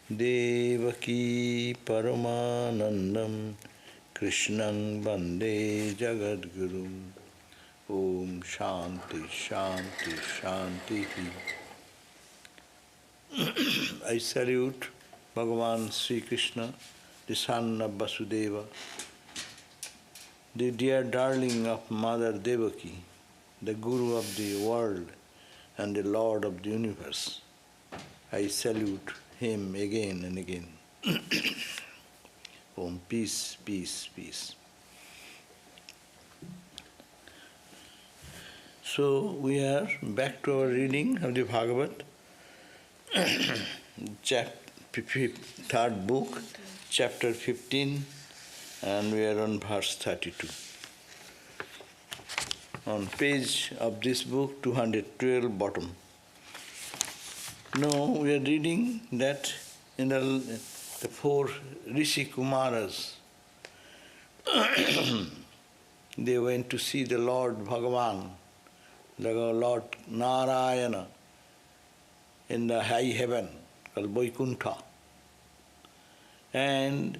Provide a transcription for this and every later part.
Devaki Paramanandam Krishnang Bande Jagadguru. Om Shanti Shanti Shanti. I salute Bhagavan Sri Krishna, the son of Vasudeva, the dear darling of Mother Devaki, the Guru of the world and the Lord of the universe. I salute him again and again. Om, peace, peace, peace. So we are back to our reading of the Bhagavad, third book, chapter 15, and we are on verse 32. On page of this book, 212, bottom. Now we are reading that in the four Rishi Kumaras, they went to see the Lord Bhagavan, the Lord Narayana, in the high heaven called Vaikuntha. And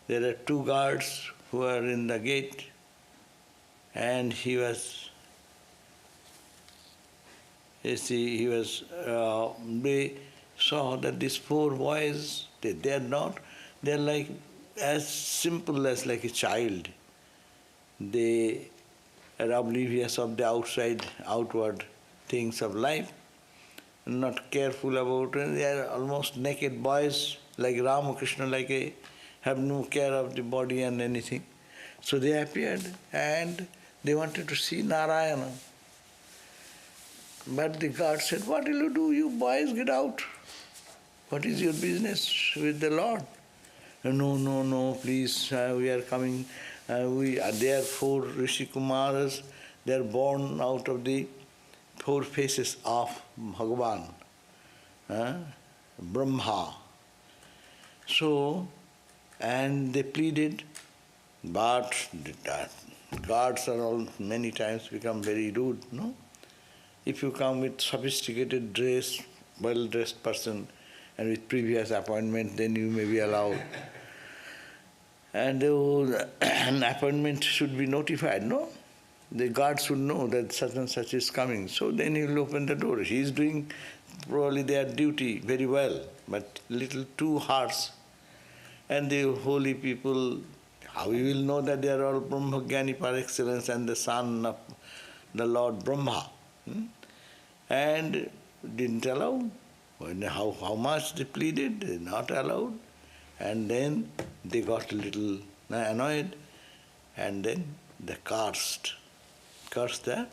there are two guards who are in the gate, and they saw that these four boys, they're like as simple as like a child. They are oblivious of the outward things of life, not careful about it. They are almost naked boys, like Ramakrishna, have no care of the body and anything. So they appeared and they wanted to see Narayana. But the guard said, "What will you do? You boys, get out. What is your business with the Lord?" No, please, we are coming. They are four Rishi Kumaras. They are born out of the four faces of Bhagavan, Brahma. So, and they pleaded, but the guards are all many times become very rude, no? If you come with sophisticated dress, well-dressed person, and with previous appointment, then you may be allowed. And an appointment should be notified, no? The guard should know that such and such is coming. So then he will open the door. He is doing probably their duty very well, but little too harsh. And the holy people, how you will know that they are all Brahma-Jnani par excellence and the son of the Lord Brahma? And didn't allow. How much they pleaded, they not allowed. And then they got a little annoyed, and then they cursed the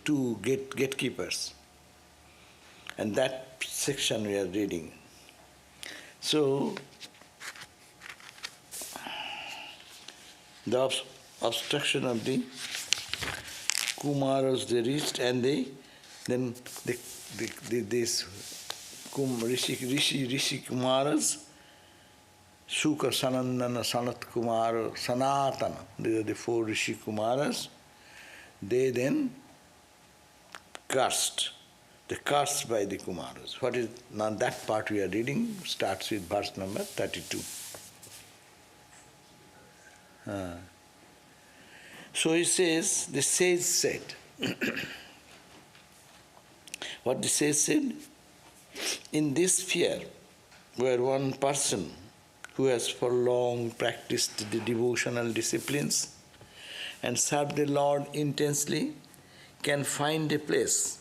two gatekeepers. And that section we are reading. So, the obstruction of the Kumaras they reached, and these Rishi Kumaras, Shuka, Sanandana, Sanat Kumara, Sanatana, these are the four Rishi Kumaras, they then cursed. They cursed by the Kumaras. What is now that part we are reading starts with verse number 32. So he says, the sage said, what the sage said? In this sphere, where one person who has for long practiced the devotional disciplines and served the Lord intensely can find a place,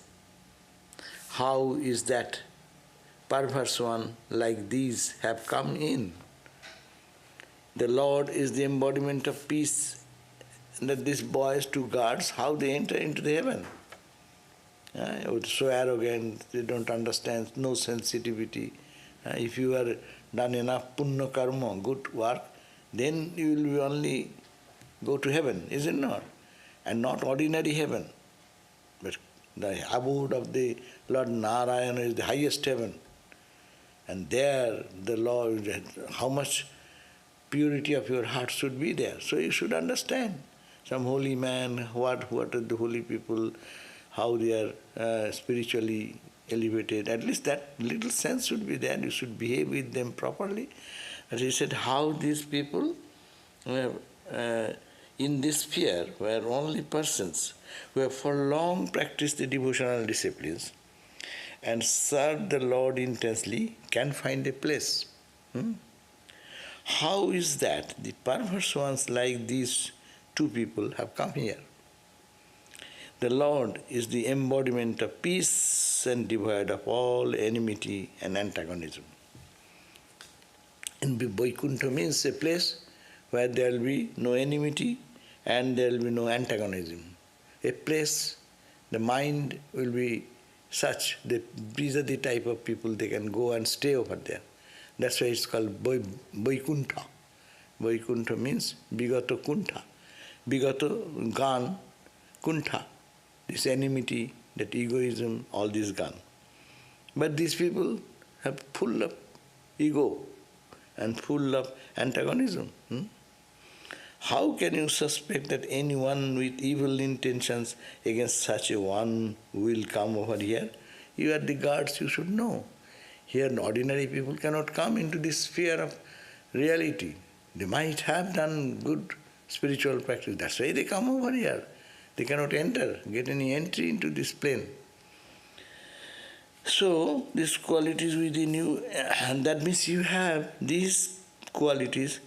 how is that perverse one like these have come in? The Lord is the embodiment of peace, and that these boys, two guards, how they enter into the heaven? So arrogant, they don't understand, no sensitivity. If you are done enough punya karma, good work, then you will only go to heaven, is it not? And not ordinary heaven, but the abode of the Lord Narayana is the highest heaven. And there the Lord, how much purity of your heart should be there. So you should understand. Some holy man, what are the holy people, how they are spiritually elevated. At least that little sense should be there. You should behave with them properly. But he said how these people in this sphere where only persons who have for long practiced the devotional disciplines and served the Lord intensely can find a place. How is that the perverse ones like these two people have come here? The Lord is the embodiment of peace and devoid of all enmity and antagonism. And Vaikuntha means a place where there will be no enmity and there will be no antagonism. A place, the mind will be such that these are the type of people they can go and stay over there. That's why it's called Vaikuntha. Vaikuntha means Bigato Kuntha. Bigato, gone, Kuntha. This enmity, that egoism, all this gone. But these people have full of ego and full of antagonism. How can you suspect that anyone with evil intentions against such a one will come over here? You are the guards, you should know. Here ordinary people cannot come into this sphere of reality. They might have done good spiritual practice. That's why they come over here. They cannot get any entry into this plane. So, these qualities within you, and that means you have these qualities,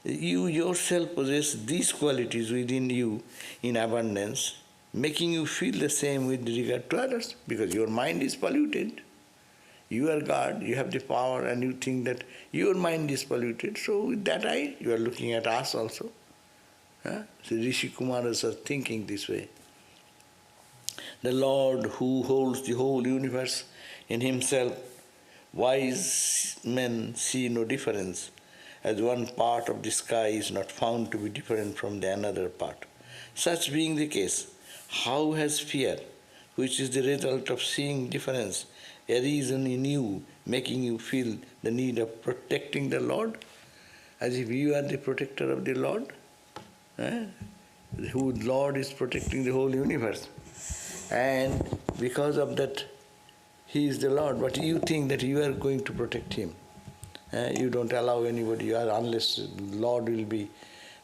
you yourself possess these qualities within you in abundance, making you feel the same with regard to others, because your mind is polluted. You are God, you have the power, and you think that your mind is polluted. So, with that eye, you are looking at us also. So Rishi Kumaras are thinking this way. The Lord who holds the whole universe in himself, wise men see no difference, as one part of the sky is not found to be different from the another part. Such being the case, how has fear, which is the result of seeing difference, arisen in you, making you feel the need of protecting the Lord, as if you are the protector of the Lord? Who Lord is protecting the whole universe. And because of that, He is the Lord, but you think that you are going to protect Him. You don't allow anybody, unless Lord will be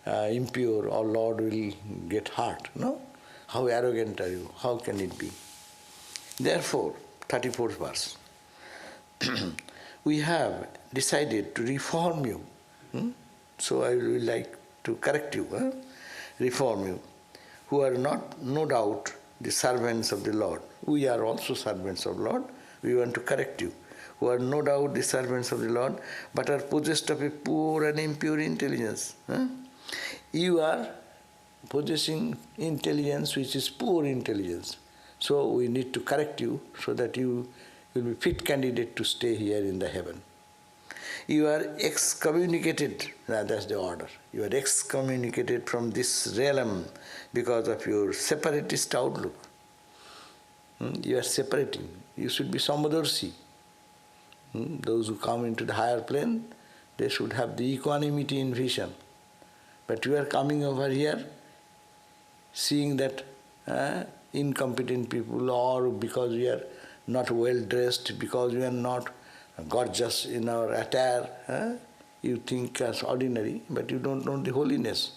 impure or Lord will get hurt. No? How arrogant are you? How can it be? Therefore, 34th verse, we have decided to reform you. So I will like to correct you, reform you, who are not, no doubt, the servants of the Lord. We are also servants of the Lord. We want to correct you, who are no doubt the servants of the Lord, but are possessed of a poor and impure intelligence. You are possessing intelligence which is poor intelligence. So we need to correct you so that you will be fit candidate to stay here in the heaven. You are excommunicated, that's the order. You are excommunicated from this realm because of your separatist outlook. You are separating. You should be Samadarshi. Those who come into the higher plane, they should have the equanimity in vision. But you are coming over here, seeing that incompetent people, or because we are not well dressed, because we are not gorgeous in our attire, you think as ordinary, but you don't know the holiness.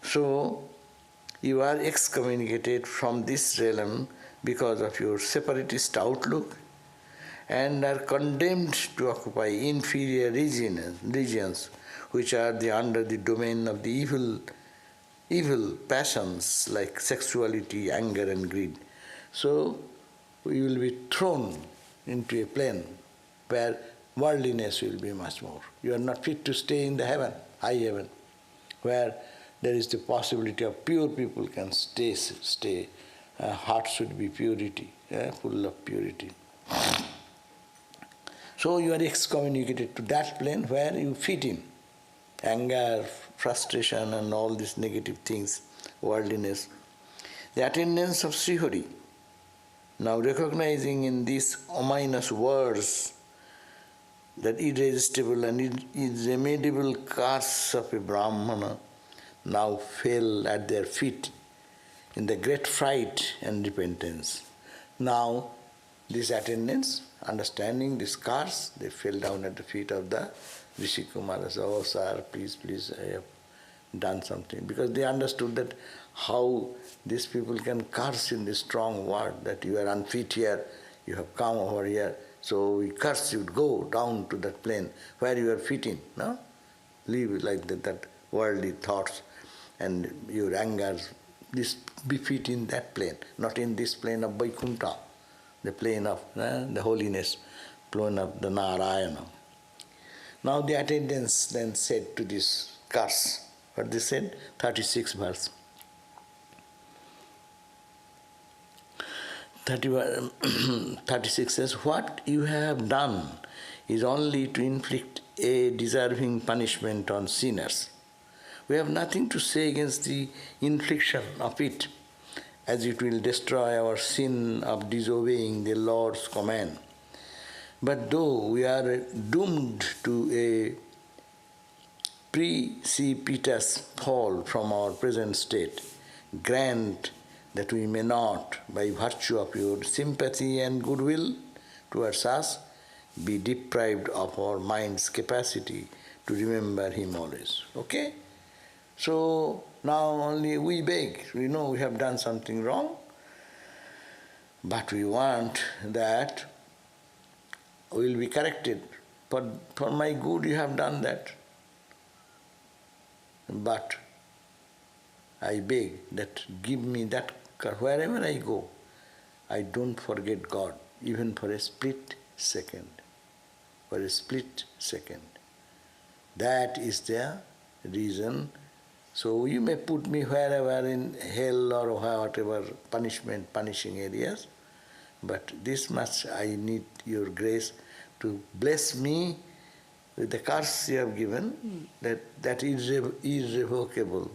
So, you are excommunicated from this realm because of your separatist outlook and are condemned to occupy inferior regions which are under the domain of the evil passions like sexuality, anger and greed. So, you will be thrown into a plane where worldliness will be much more. You are not fit to stay in the heaven, high heaven, where there is the possibility of pure people can stay. Heart should be purity, full of purity. So you are excommunicated to that plane where you fit in. Anger, frustration and all these negative things, worldliness. The attendance of Sri Hari, now recognizing in these ominous words that irresistible and irremediable curse of a Brahmana, now fell at their feet in the great fright and repentance. Now these attendants, understanding the scars, they fell down at the feet of the Rishi Kumaras. Oh sir, please, I have done something. Because they understood that how these people can curse in this strong word, that you are unfit here, you have come over here, so we curse you, go down to that plane where you are fitting, no? Live like that worldly thoughts and your angers, this be fit in that plane, not in this plane of Vaikuntha, the plane of the holiness, plane of the Narayana. Now the attendants then said to this curse, what they said? 36 verse. 36 says, what you have done is only to inflict a deserving punishment on sinners. We have nothing to say against the infliction of it, as it will destroy our sin of disobeying the Lord's command. But though we are doomed to a precipitous fall from our present state, grant that we may not, by virtue of your sympathy and goodwill towards us, be deprived of our mind's capacity to remember Him always. Okay? So now only we beg. We know we have done something wrong, but we want that we will be corrected. For my good you have done that. But I beg that give me that, wherever I go, I don't forget God, even for a split second. For a split second. That is the reason. So you may put me wherever in hell or whatever punishing areas, but this much I need your grace to bless me with the curse you have given, that is irrevocable.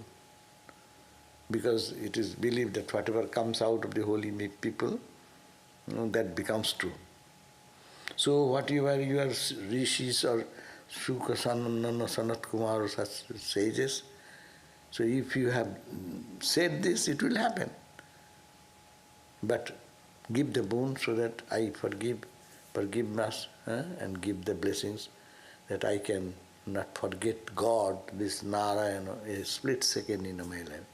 Because it is believed that whatever comes out of the holy people, that becomes true. So whatever your rishis or Shuka Sananda, Sanat Kumar or such sages, so if you have said this, it will happen. But give the boon so that I forgive us, and give the blessings that I can not forget God, this Narayana, a split second in my life.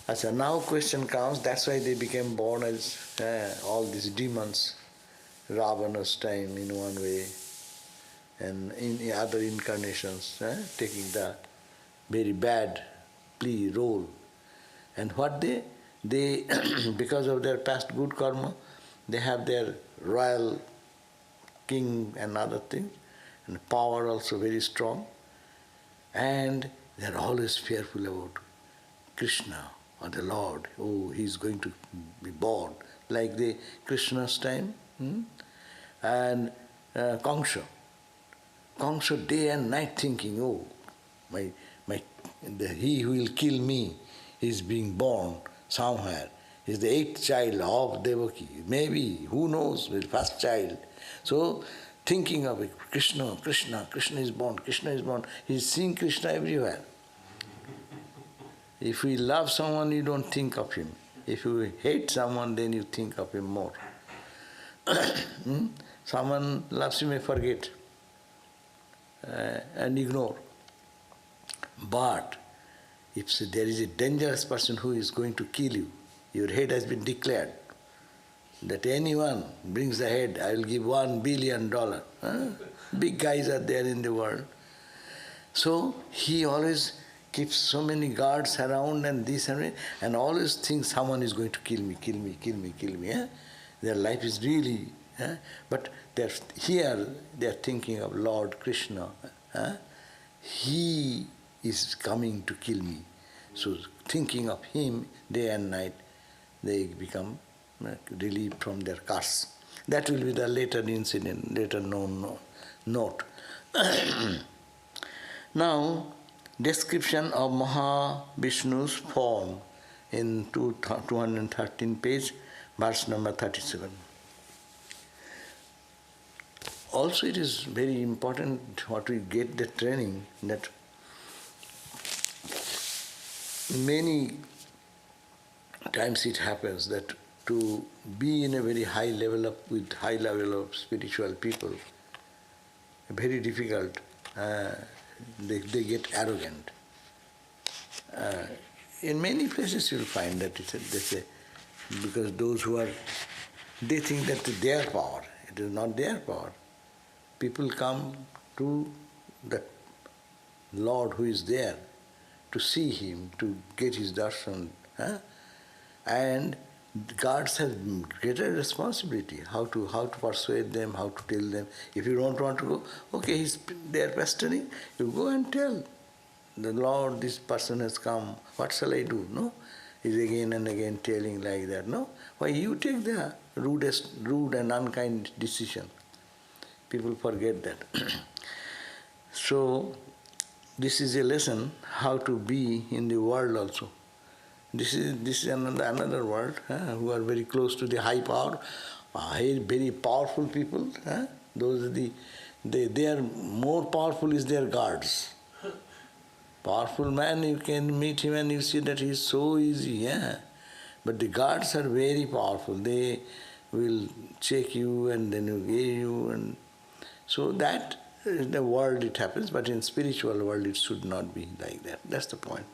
Achha, now question comes, that's why they became born as all these demons, Ravana's time in one way, and in other incarnations, taking the very bad plea role. And what they because of their past good karma, they have their royal king and other things, and power also very strong, and they are always fearful about Krishna or the Lord. Oh, he is going to be born, like the Krishna's time, and Kangsha day and night thinking, oh, he who will kill me is being born somewhere. He is the 8th child of Devaki. Maybe, who knows, the first child. So, thinking of it, Krishna is born, Krishna is born. He is seeing Krishna everywhere. If you love someone, you don't think of him. If you hate someone, then you think of him more. Someone loves you may forget and ignore. But if there is a dangerous person who is going to kill you, your head has been declared, that anyone brings the head, I will give $1 billion. Big guys are there in the world. So he always keeps so many guards around and this and always thinks someone is going to kill me. Their life is really, but here they are thinking of Lord Krishna. He is coming to kill me. So thinking of him day and night, they become relieved from their curse. That will be the later incident, later known note. Now, description of Mahavishnu's form in 213 page, verse number 37. Also it is very important what we get the training, that many times it happens that to be in a very high level with high level of spiritual people, very difficult. They get arrogant. In many places you'll find that they say, because those who are, they think that it's their power. It is not their power. People come to the Lord who is there to see Him, to get His darshan. And guards have greater responsibility, how to persuade them, how to tell them. If you don't want to go, okay, they are pestering, you go and tell the Lord, this person has come, what shall I do? No? He's again and again telling like that. No? Why you take the rude and unkind decision? People forget that. So, this is a lesson how to be in the world also. This is another world who are very close to the high power, very powerful people. Those are they are more powerful is their guards. Powerful man, you can meet him and you see that he is so easy. But the guards are very powerful. They will check you and then you give you. And so that in the world it happens, but in spiritual world it should not be like that. That's the point.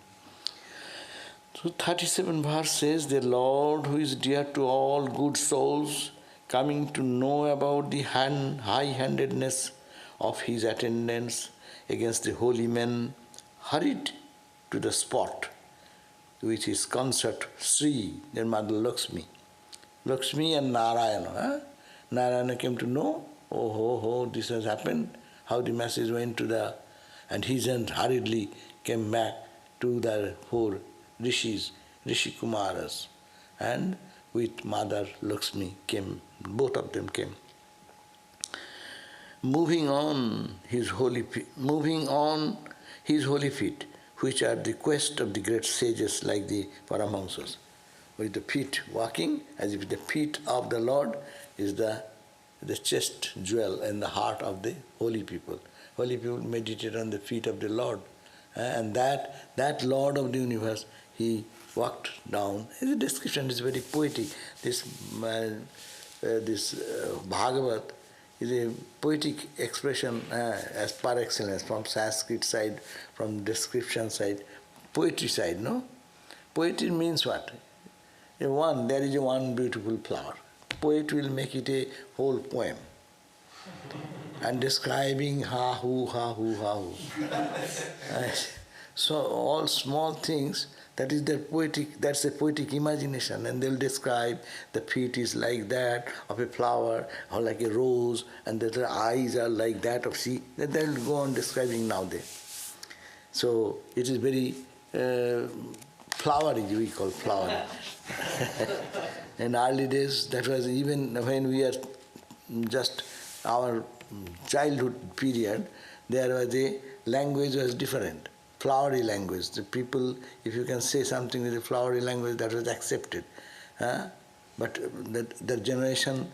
So 37 verse says, the Lord who is dear to all good souls, coming to know about the high-handedness of his attendants against the holy men, hurried to the spot which is concert Sri, their mother Lakshmi. Lakshmi and Narayana. Narayana came to know, this has happened, how the message went to the... And he then hurriedly came back to the four rishis, Rishi Kumaras, and with Mother Lakshmi came, both of them came. Moving on his holy feet, which are the quest of the great sages like the Paramahamsas, with the feet walking, as if the feet of the Lord is the chest jewel and the heart of the holy people. Holy people meditate on the feet of the Lord, and that Lord of the universe, he walked down. The description is very poetic. This Bhagavat is a poetic expression as par excellence, from Sanskrit side, from description side, poetry side, no? Poetry means what? There is one beautiful flower. Poet will make it a whole poem. And describing ha hu. So all small things, that's a poetic imagination, and they'll describe the feet is like that of a flower, or like a rose, and that the eyes are like that of sea. They'll go on describing nowadays. So it is very flowery, we call flowery. In early days, that was even when we are just our childhood period, there was a language was different. Flowery language. The people, if you can say something with a flowery language, that was accepted. But the generation,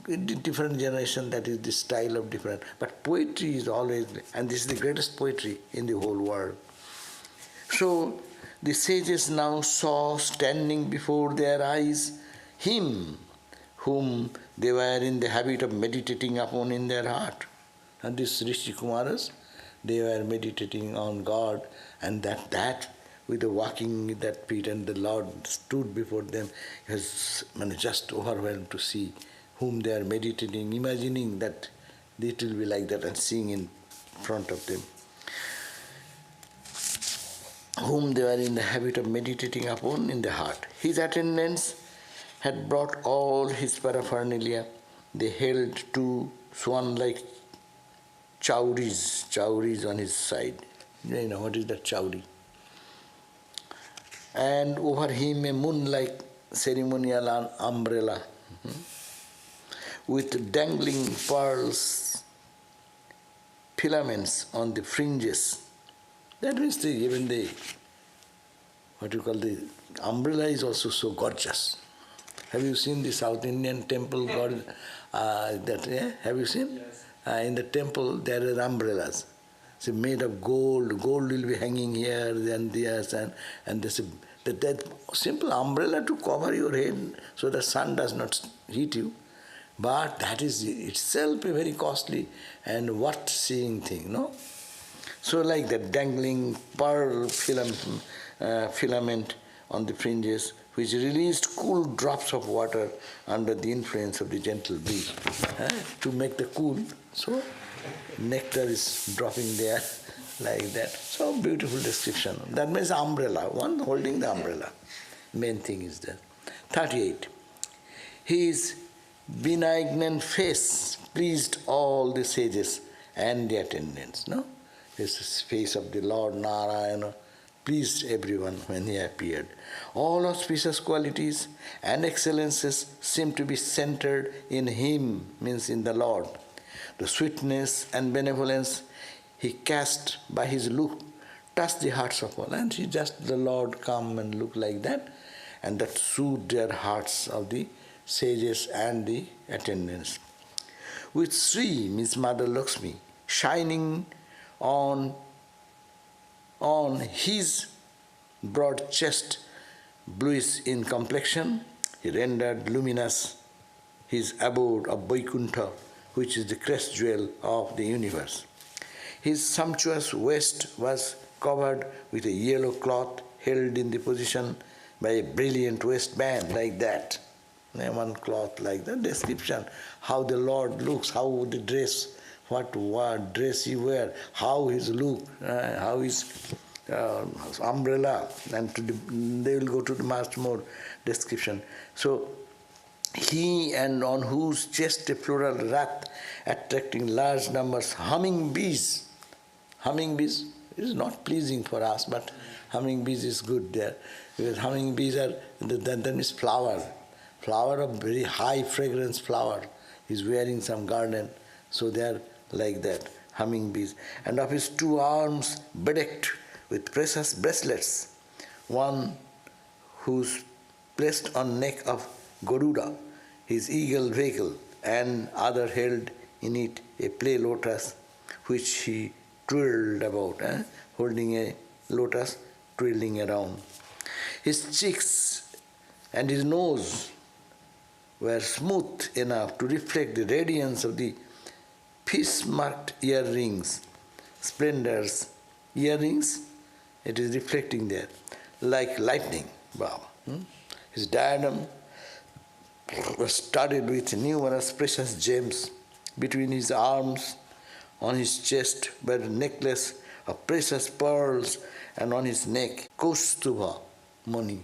different generation, that is the style of different. But poetry is always, and this is the greatest poetry in the whole world. So the sages now saw standing before their eyes him whom they were in the habit of meditating upon in their heart. And these Rishi Kumaras, they were meditating on God, and that with the walking with that feet, and the Lord stood before them. He was just overwhelmed to see whom they are meditating, imagining that it will be like that, and seeing in front of them. Whom they were in the habit of meditating upon in the heart. His attendants had brought all his paraphernalia. They held two swan-like chauris on his side. You know what is that chauri? And over him a moon-like ceremonial umbrella with dangling pearls, filaments on the fringes. That means even the umbrella is also so gorgeous. Have you seen the South Indian temple? Have you seen? Yes. In the temple there are umbrellas. It's made of gold. Gold will be hanging here and there, and there's That simple umbrella to cover your head so the sun does not heat you. But that is itself a very costly and worth-seeing thing, no? So like that dangling pearl filament on the fringes, which released cool drops of water under the influence of the gentle breeze to make the cool. So nectar is dropping there like that. So beautiful description. That means umbrella, one holding the umbrella. Main thing is that. 38. His benignant face pleased all the sages and the attendants. No? This face of the Lord Narayana pleased everyone when he appeared. All auspicious qualities and excellences seemed to be centered in him, means in the Lord. The sweetness and benevolence he cast by his look touched the hearts of all. And he just, the Lord come and look like that, and that soothed their hearts of the sages and the attendants. With Sri, means Mother Lakshmi, shining on his broad chest, bluish in complexion, he rendered luminous his abode of Vaikuntha, which is the crest jewel of the universe. His sumptuous waist was covered with a yellow cloth held in the position by a brilliant waistband like that. One cloth like that. Description, how the Lord looks, how the dress, what dress he wear, how his look, how his umbrella, and they will go to the much more description. So, he and on whose chest a floral wreath attracting large numbers humming bees. Humming bees is not pleasing for us, but humming bees is good there. Because humming bees are, that means flower of very high fragrance flower. He's wearing some garden, so they are like that, humming bees. And of his 2 arms bedecked with precious bracelets, one whose placed on neck of Garuda, his eagle vehicle, and other held in it a play lotus, which he twirled about, holding a lotus, twirling around. His cheeks and his nose were smooth enough to reflect the radiance of the fish-marked earrings, splendors. Earrings, it is reflecting there, like lightning. Wow. His diadem was studded with numerous precious gems. Between his arms, on his chest, were a necklace of precious pearls, and on his neck, Kaustuva Mani.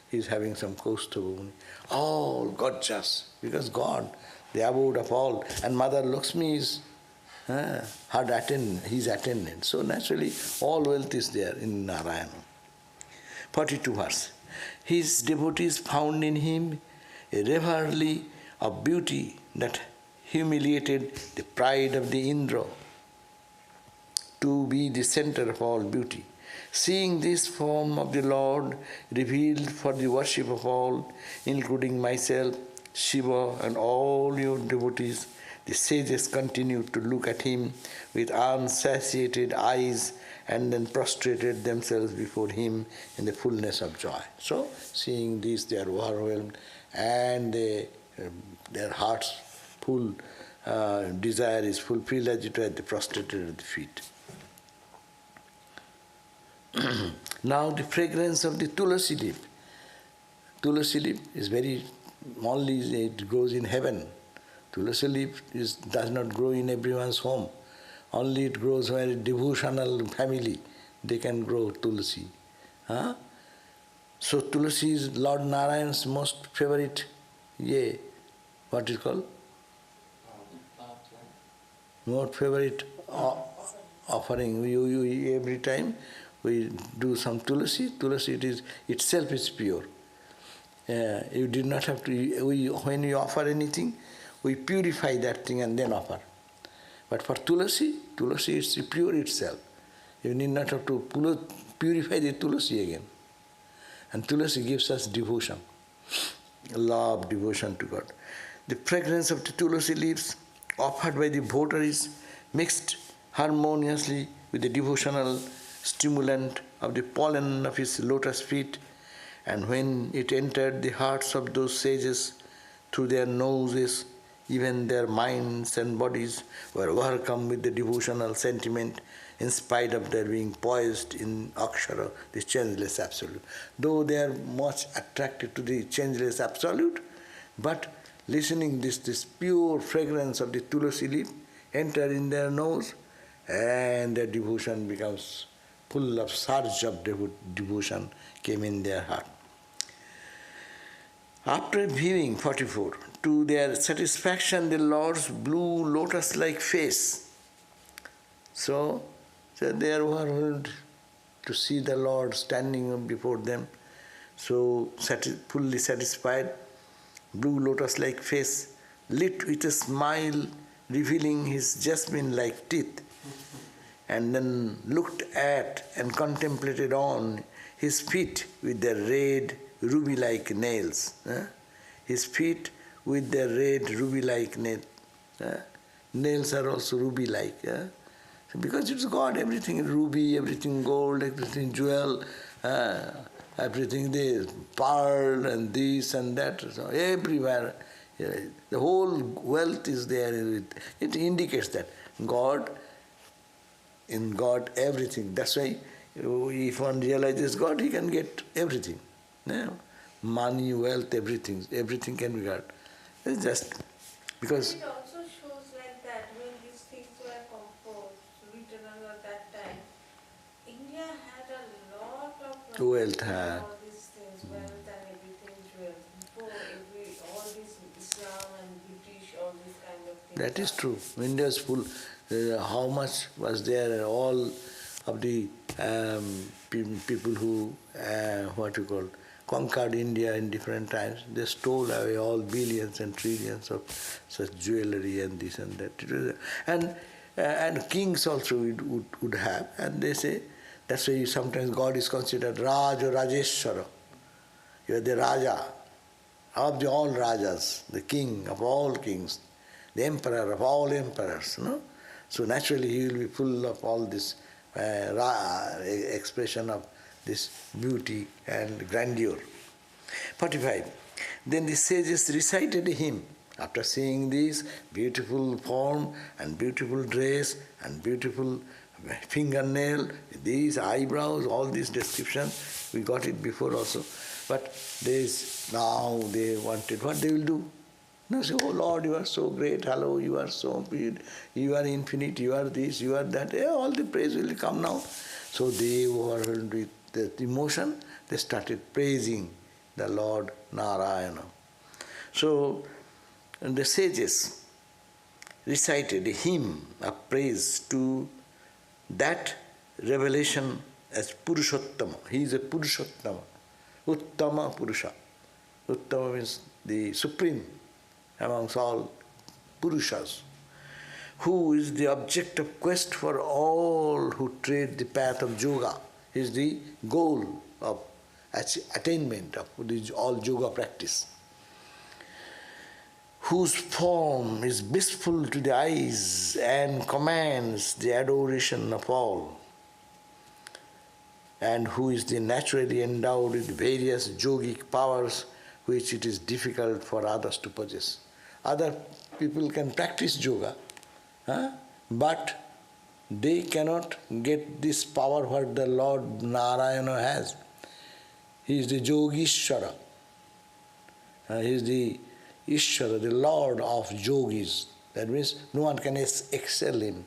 He is having some Kaustuva Mani. All gorgeous, because God, the abode of all, and Mother Lakshmi is his attendant. So naturally, all wealth is there in Narayana. 42 verse. His devotees found in him a reverie of beauty that humiliated the pride of the Indra to be the center of all beauty. Seeing this form of the Lord revealed for the worship of all, including myself, Shiva, and all your devotees, the sages continued to look at him with unsatiated eyes and then prostrated themselves before him in the fullness of joy. So, seeing this, they are overwhelmed and their hearts full, desire is fulfilled as it were, they prostrated at the feet. Now the fragrance of the tulasi leaf. Tulasi leaf is very, only it grows in heaven. Tulasi leaf does not grow in everyone's home. Only it grows where a devotional family, they can grow tulasi. So tulasi is Lord Narayan's most favorite, what is it called? Most favorite offering. We every time we do some tulasi. Tulasi itself is pure. You did not have to. When you offer anything, we purify that thing and then offer. But for tulasi is pure itself. You need not have to purify the tulasi again. And tulasi gives us devotion, love, devotion to God. The fragrance of the tulasi leaves offered by the votaries mixed harmoniously with the devotional stimulant of the pollen of his lotus feet And when it entered the hearts of those sages through their noses, even their minds and bodies were overcome with the devotional sentiment in spite of their being poised in Akshara, the changeless absolute. Though they are much attracted to the changeless absolute, but listening this pure fragrance of the tulasi leaf enter in their nose, and their devotion becomes full of surge of devotion came in their heart. After viewing 44, to their satisfaction, the Lord's blue lotus-like face. So they are overwhelmed to see the Lord standing before them, so fully satisfied, blue lotus-like face, lit with a smile, revealing his jasmine-like teeth, and then looked at and contemplated on his feet with their red ruby-like nails. His feet with their red ruby-like nails. Nails are also ruby-like. Because it's God, everything ruby, everything gold, everything jewel, everything this, pearl and this and that. So everywhere, the whole wealth is there. It indicates that God, in God, everything. That's why if one realizes God, he can get everything. Money, wealth, everything can be God. It's just because. It also shows like that when these things were composed, written at that time, India had a lot of wealth, all these things, wealth and everything, wealth. Before all this Islam and British, all these kind of things. That is true. India is full. How much was there? All of the people who, conquered India in different times, they stole away all billions and trillions of such jewelry and this and that. And kings also would have. And they say, that's why sometimes God is considered Raj or Rajeshwara. You are the Raja of all Rajas, the king of all kings, the emperor of all emperors. So naturally he will be full of all this expression of this beauty and grandeur. 45. Then the sages recited a hymn. After seeing this beautiful form and beautiful dress and beautiful fingernail, these eyebrows, all these descriptions, we got it before also. But now they wanted, what they will do? Now say, oh Lord, you are so great, hello, you are so good, you are infinite, you are this, you are that, all the praise will come now. So they overwhelmed with the emotion, they started praising the Lord Narayana. So the sages recited a hymn of praise to that revelation as Purushottama. He is a Purushottama, Uttama Purusha. Uttama means the supreme amongst all Purushas, who is the object of quest for all who tread the path of yoga. Is the goal of attainment of all yoga practice, whose form is blissful to the eyes and commands the adoration of all, and who is the naturally endowed with various yogic powers which it is difficult for others to possess. Other people can practice yoga, but they cannot get this power what the Lord Narayana has. He is the Yogishwara. He is the Ishwara, the Lord of yogis. That means no one can excel him.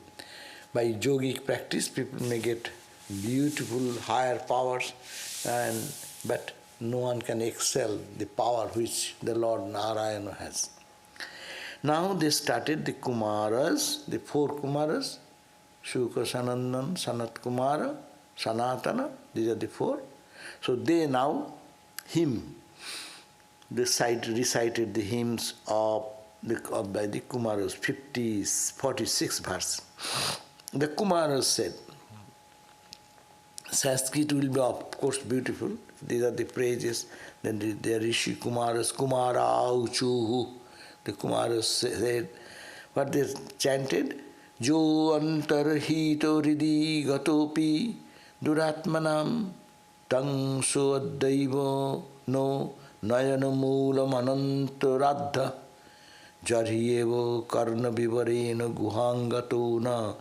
By yogic practice, people may get beautiful higher powers, but no one can excel the power which the Lord Narayana has. Now they started the Kumaras, the four Kumaras, Shuka, Sanandan, Sanat Kumara, Sanatana, these are the four. So they now recited the hymns by the Kumaras, 46 verse. The Kumaras said, Sanskrit will be of course beautiful, these are the praises, then the Rishi Kumaras, Kumara Uchuhu, the Kumaras said, what they chanted, Jo antarhito hridi gatopi duratmanam tang so addaiva no nayana moolam anantaradha jarhyevo karna vivarena guhangato na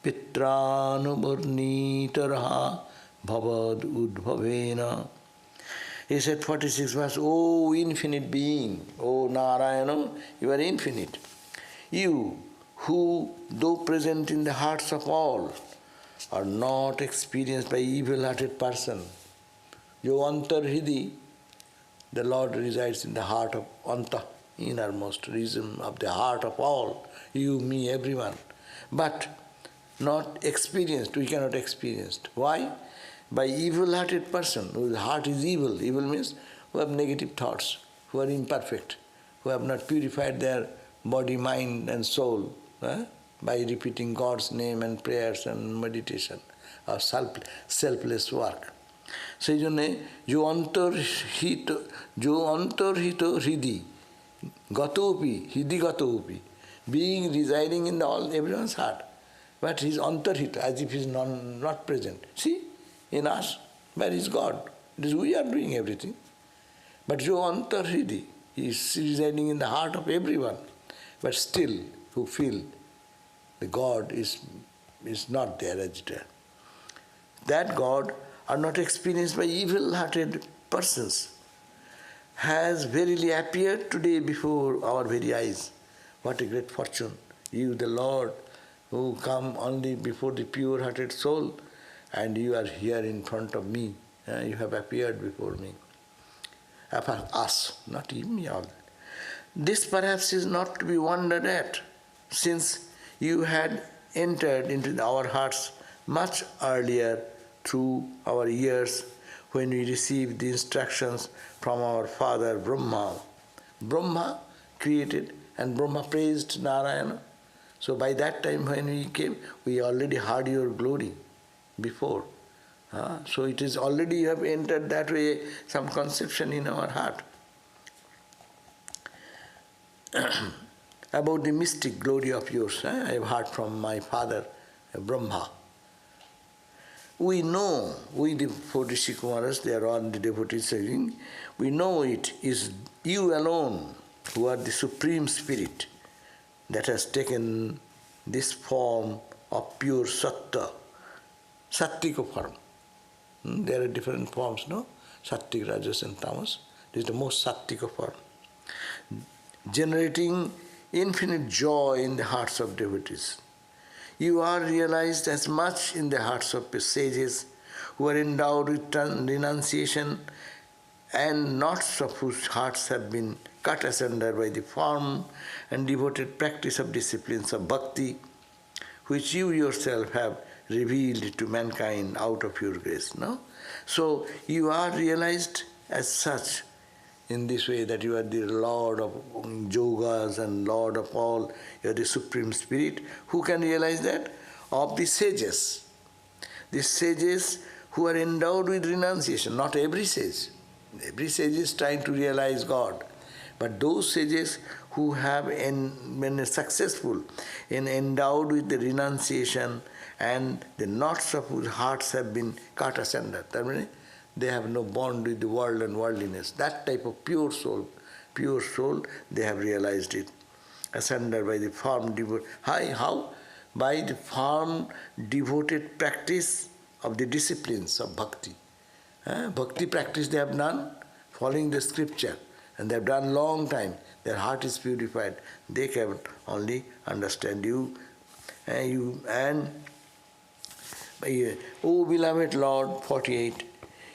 pitranuvarnitaraha bhavad udbhavena. He said, 46 verse, O infinite being, O Narayana, you are infinite. You, who, though present in the hearts of all, are not experienced by evil-hearted person. Yo antar hidi, the Lord resides in the heart of anta, innermost reason of the heart of all, you, me, everyone. But not experienced, we cannot experience. Why? By evil-hearted person, whose heart is evil. Evil means who have negative thoughts, who are imperfect, who have not purified their body, mind and soul by repeating God's name and prayers and meditation or selfless work. সেই জন্যে jo antarhito hidi gatopi hidi gatopi, being residing in everyone's heart, but he is antarhita, as if he is not present. See, in us, where is God? It is we are doing everything. But jo antarhidi, he is residing in the heart of everyone, but still who feel the God is not there as it were. That God are not experienced by evil-hearted persons, has verily appeared today before our very eyes. What a great fortune! You, the Lord, who come only before the pure-hearted soul, and you are here in front of me. You have appeared before me. Us, not even me all. This perhaps is not to be wondered at, since you had entered into our hearts much earlier through our years when we received the instructions from our father Brahma. Brahma created and Brahma praised Narayana. So by that time when we came, we already heard your glory before. So it is already you have entered that way some conception in our heart about the mystic glory of yours. I have heard from my father Brahma. We know, we the 40 Kumaras, they are all the devotees saying, we know it is you alone who are the Supreme Spirit that has taken this form of pure Sattva, Sattika form. There are different forms, no? Sattik, Rajas and Tamas. This is the most Sattika form. Generating infinite joy in the hearts of devotees. You are realized as much in the hearts of sages who are endowed with renunciation and knots of whose hearts have been cut asunder by the firm and devoted practice of disciplines of bhakti, which you yourself have revealed to mankind out of your grace. No? So you are realized as such in this way that you are the Lord of yogas and Lord of all, you are the Supreme Spirit. Who can realize that? Of the sages. The sages who are endowed with renunciation, not every sage. Every sage is trying to realize God. But those sages who have been successful in endowed with the renunciation and the knots of whose hearts have been cut asunder. That means they have no bond with the world and worldliness. That type of pure soul, they have realized it. Asunder by the firm devoted. How? By the firm devoted practice of the disciplines of bhakti. Bhakti practice they have done, following the scripture, and they have done long time. Their heart is purified. They can only understand you. O beloved Lord, 48,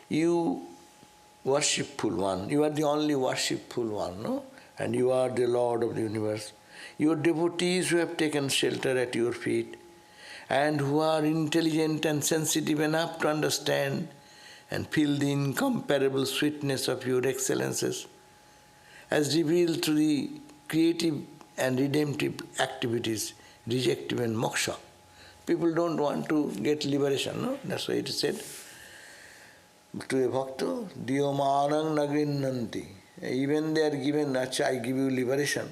you worshipful one, you are the only worshipful one, no? And you are the Lord of the universe. Your devotees who have taken shelter at your feet and who are intelligent and sensitive enough to understand and feel the incomparable sweetness of your excellences as revealed through the creative and redemptive activities, rejective and moksha. People don't want to get liberation, no? That's why it is said to a bhakta, Diyomanang nagrinnanti. Even they are given, Acha, I give you liberation.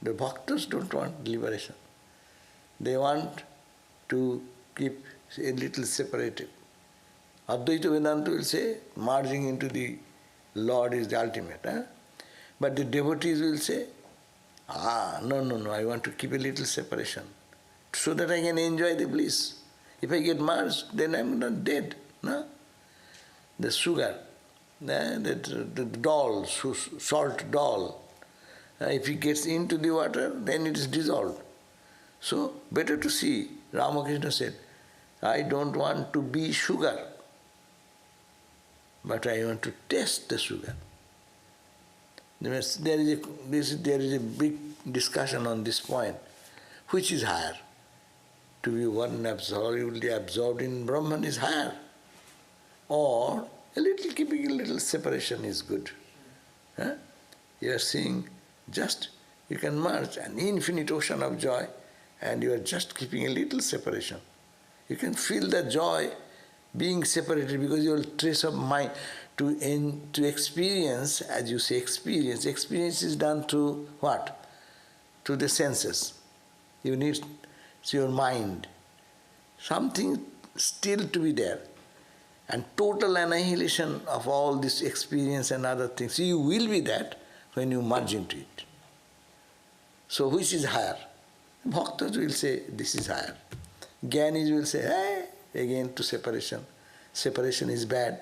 The bhaktas don't want liberation. They want to keep a little separated. Advaita Vedanta will say, merging into the Lord is the ultimate. But the devotees will say, no, I want to keep a little separation so that I can enjoy the bliss. If I get merged, then I'm not dead. No? The sugar, the doll, salt doll, if it gets into the water, then it is dissolved. So, better to see, Ramakrishna said, I don't want to be sugar, but I want to taste the sugar. There is a big discussion on this point. Which is higher? To be one absolutely absorbed in Brahman is higher. Or keeping a little separation is good. You are seeing you can merge an infinite ocean of joy, and you are just keeping a little separation. You can feel the joy being separated because your trace of mind to experience, as you say, experience. Experience is done through what? Through the senses. You need your mind. Something still to be there. And total annihilation of all this experience and other things. You will be that when you merge into it. So which is higher? Bhaktas will say, this is higher. Jnanis will say, hey, again to separation. Separation is bad.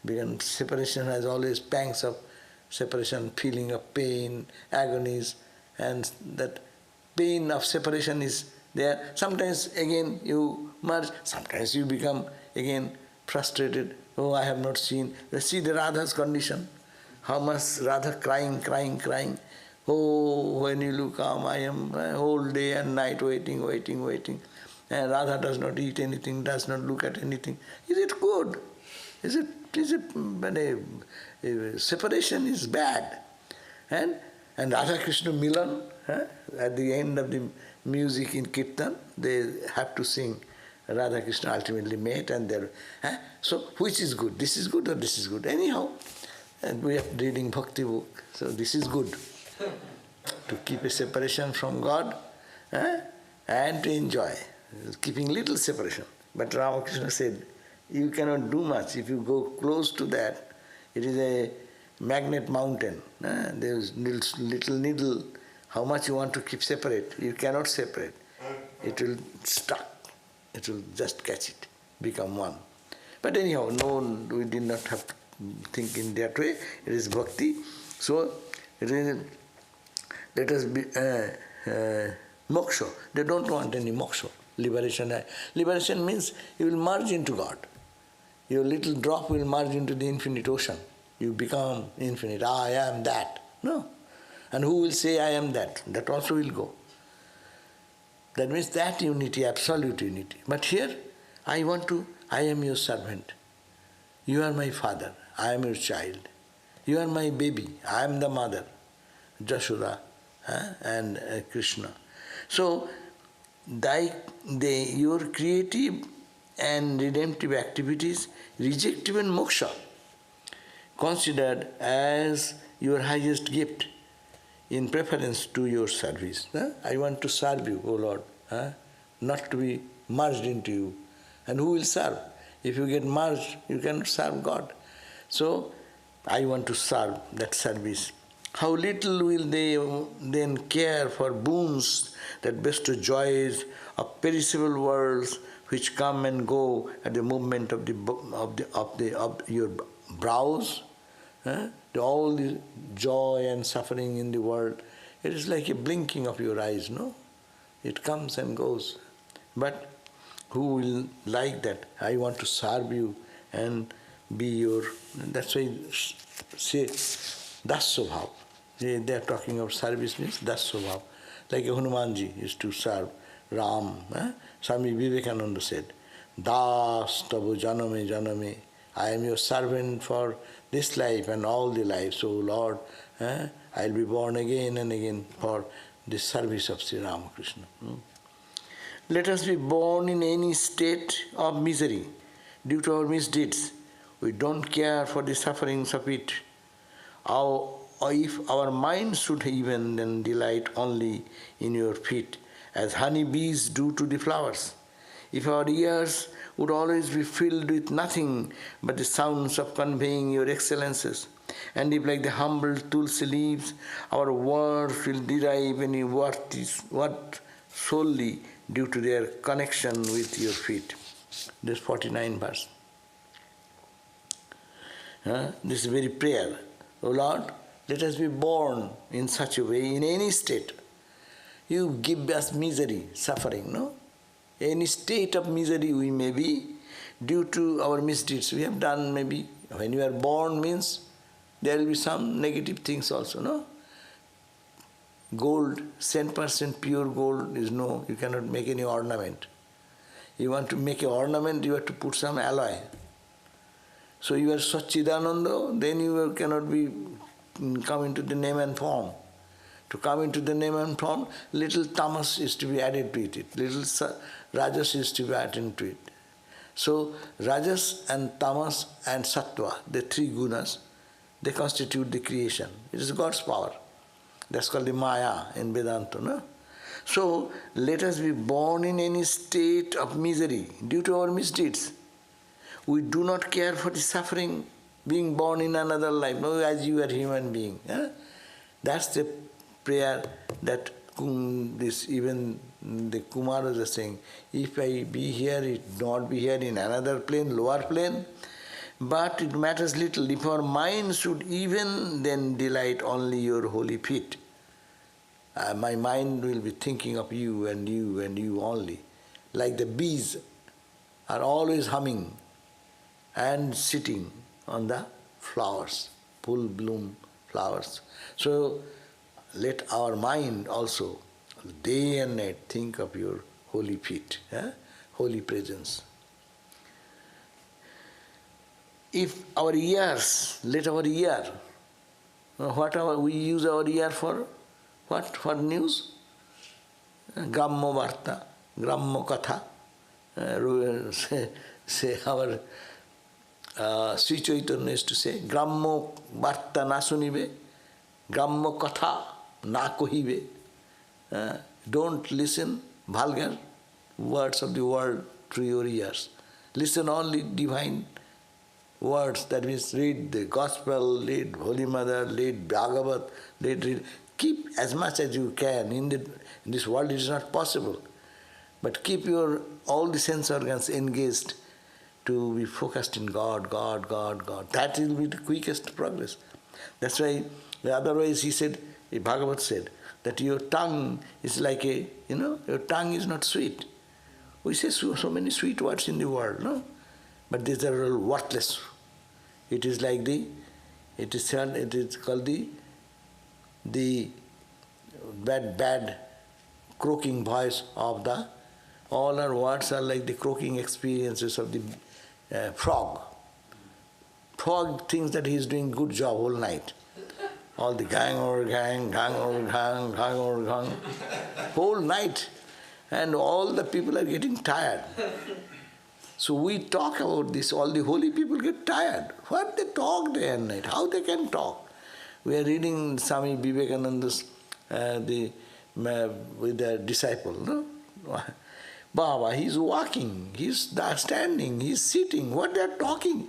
Because separation has always pangs of separation, feeling of pain, agonies, and that pain of separation is there. Sometimes again you merge, sometimes you become again frustrated. Oh, I have not seen. See the Radha's condition. How much Radha crying. Oh, when you look, I am whole day and night waiting. And Radha does not eat anything, does not look at anything. Is it good? Separation is bad. And Radha Krishna Milan, at the end of the music in Kirtan, they have to sing Radha Krishna ultimately met, and so which is good? This is good or this is good? Anyhow, and we are reading Bhakti book, so this is good. To keep a separation from God and to enjoy, keeping little separation. But Ramakrishna said, you cannot do much. If you go close to that, it is a magnet mountain. There is little needle. How much you want to keep separate, you cannot separate. It will stuck. It will just catch it, become one. But anyhow, no, we did not have to think in that way. It is bhakti. So, it is, let us be moksha. They don't want any moksha, liberation. Liberation means you will merge into God. Your little drop will merge into the infinite ocean. You become infinite. I am that. No. And who will say I am that? That also will go. That means that unity, absolute unity. But here, I am your servant. You are my father. I am your child. You are my baby. I am the mother. Jashoda and Krishna. So, your creative and redemptive activities, reject even moksha, considered as your highest gift in preference to your service. I want to serve you, O Lord, not to be merged into you. And who will serve? If you get merged, you cannot serve God. So, I want to serve that service. How little will they then care for boons that bestow joys of perishable worlds which come and go at the movement of your brows? All the joy and suffering in the world, it is like a blinking of your eyes, no? It comes and goes. But who will like that? I want to serve you and be your... That's why say Das-Svabhav. They are talking of service means Das-Svabhav. Like Hanumanji used to serve Ram. Swami Vivekananda said, Das Tabu Janame Janame. I am your servant for this life and all the lives. So Lord, I will be born again and again for the service of Sri Ramakrishna. Let us be born in any state of misery due to our misdeeds. We don't care for the sufferings of it. Or if our minds should even then delight only in your feet, as honey bees do to the flowers. If our ears would always be filled with nothing but the sounds of conveying your excellences, And if like the humble tulsi leaves, our words will derive any worth solely due to their connection with your feet. This 49 verse. This is very prayer. O Lord, let us be born in such a way, in any state. You give us misery, suffering, no? Any state of misery we may be due to our misdeeds. We have done maybe, when you are born means there will be some negative things also, no? Gold, 10% pure gold is no, you cannot make any ornament. You want to make an ornament, you have to put some alloy. So you are Satchidananda, then you cannot be come into the name and form. To come into the name and form, little tamas is to be added to it, little rajas is to be added to it. So rajas and tamas and sattva, the three gunas, they constitute the creation. It is God's power. That's called the Maya in Vedanta, no? So let us be born in any state of misery due to our misdeeds. We do not care for the suffering, being born in another life, no, as you are human being. That's the prayer that even the Kumaras are saying, if I be here, it not be here in another plane, lower plane, but it matters little. If our mind should even then delight only your holy feet, my mind will be thinking of you and you and you only. Like the bees are always humming and sitting on the flowers, full bloom flowers. So let our mind also day and night think of your holy feet, holy presence. If our ears, let our ear, we use our ear for what? For news? Grammo Varta, Grammo Katha. Say our Sri Chaitanya used to say, Grammo Varta na sunibe, Grammo Katha na kohibe. Don't listen vulgar words of the world through your ears. Listen only divine words, that means read the Gospel, read Holy Mother, read Bhagavat, read. Keep as much as you can. In this world it is not possible. But keep all the sense organs engaged to be focused in God, God, God, God. That will be the quickest progress. That's why, otherwise he said, Bhagavat said, that your tongue is like your tongue is not sweet. We say so many sweet words in the world, no? But these are all worthless. It is like it is called the bad croaking voice of all our words are like the croaking experiences of the frog. Frog thinks that he is doing good job all night. All the gang over gang, gang over gang, gang over gang, whole night. And all the people are getting tired. So we talk about this, all the holy people get tired. What they talk day and night, how they can talk? We are reading Swami Vivekananda's with a disciple, no? Baba, he's walking, he's standing, he's sitting, what they are talking.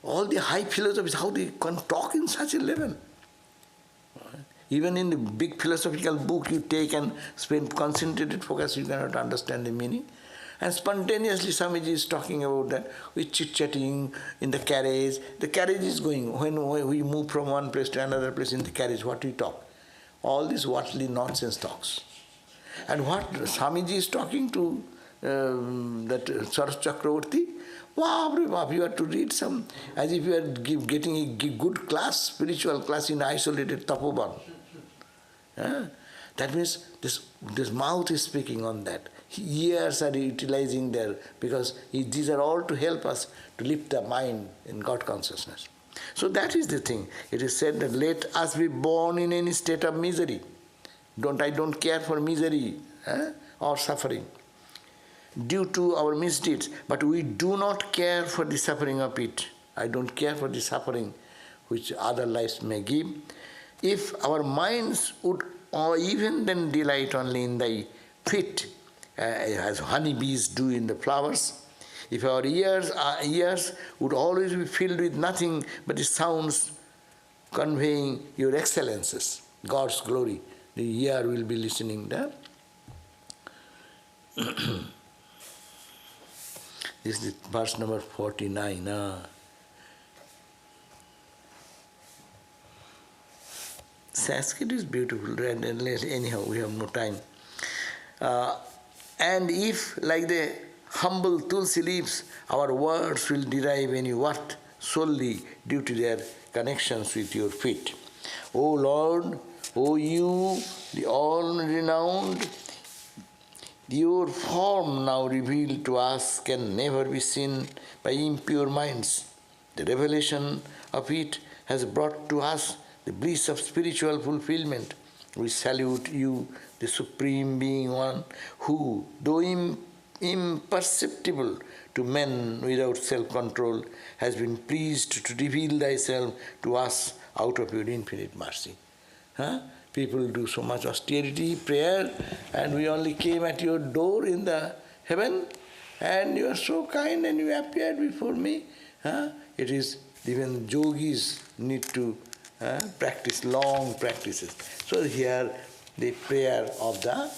All the high philosophies, how they can talk in such a level. Even in the big philosophical book you take and spend concentrated focus, you cannot understand the meaning. And spontaneously Swamiji is talking about that, with chit-chatting in the carriage. The carriage is going. When we move from one place to another place in the carriage, what we talk? All these worldly nonsense talks. And what Swamiji is talking to that Saraswati Chakravarti, wow, you have to read some, as if you are getting a good class, spiritual class in isolated tapoban. That means this mouth is speaking on that. Ears are utilizing there, because these are all to help us to lift the mind in God consciousness. So that is the thing. It is said that let us be born in any state of misery. I don't care for misery or suffering due to our misdeeds, but we do not care for the suffering of it. I don't care for the suffering which other lives may give. If our minds would or even then delight only in thy feet, as honeybees do in the flowers, if our ears would always be filled with nothing but the sounds conveying your excellences, God's glory. The ear will be listening there. This is verse number 49. Sanskrit is beautiful, and anyhow, we have no time. And if, like the humble tulsi leaves, our words will derive any worth solely due to their connections with your feet. O Lord, O you, the all-renowned, your form now revealed to us can never be seen by impure minds. The revelation of it has brought to us the bliss of spiritual fulfillment. We salute you, the Supreme Being One, who, though imperceptible to men without self-control, has been pleased to reveal thyself to us out of your infinite mercy. People do so much austerity, prayer, and we only came at your door in the heaven, and you are so kind and you appeared before me. It is, even yogis need to practice long practices. So here the prayer of the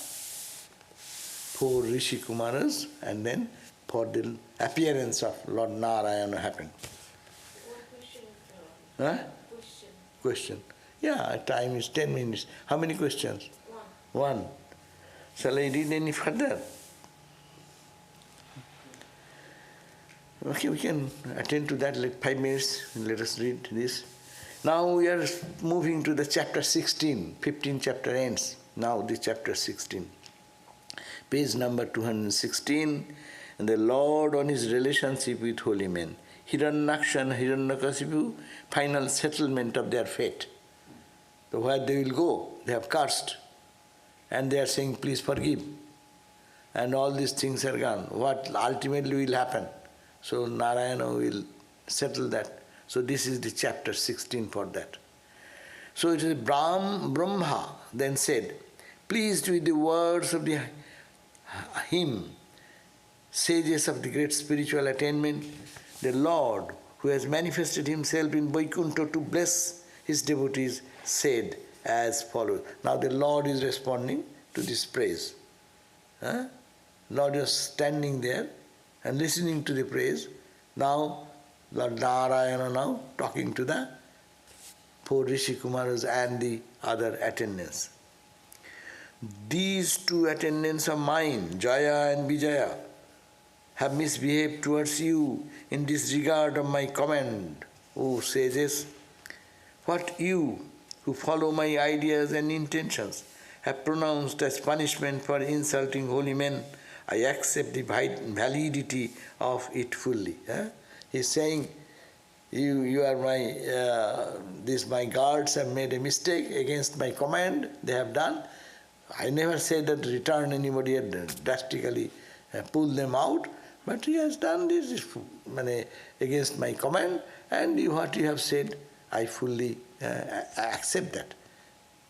4 Rishi Kumaras, and then for the appearance of Lord Narayana happened. Question. Yeah, time is 10 minutes. How many questions? One. Shall I read any further? Okay, we can attend to that, like 5 minutes. Let us read this. Now we are moving to the chapter 16. 15 chapter ends. Now the chapter 16. Page number 216. And the Lord on his relationship with holy men. Hiranyaksha and Hiranyakasipu, final settlement of their fate. So where they will go, they have cursed. And they are saying, please forgive. And all these things are gone. What ultimately will happen? So Narayana will settle that. So this is the chapter 16 for that. So it is Brahma then said, pleased with the words of the hymn, sages of the great spiritual attainment, the Lord, who has manifested himself in Vaikuntha to bless his devotees, said as follows. Now the Lord is responding to this praise. Lord is standing there and listening to the praise. Now Lord Narayana now talking to the 4 Rishi Kumaras and the other attendants. These 2 attendants of mine, Jaya and Vijaya, have misbehaved towards you in disregard of my command, O sages. What you, who follow my ideas and intentions, have pronounced as punishment for insulting holy men, I accept the validity of it fully. He is saying, you are my guards have made a mistake against my command, they have done. I never said that return anybody had drastically pulled them out, but he has done this against my command, and what you have said, I fully accept that.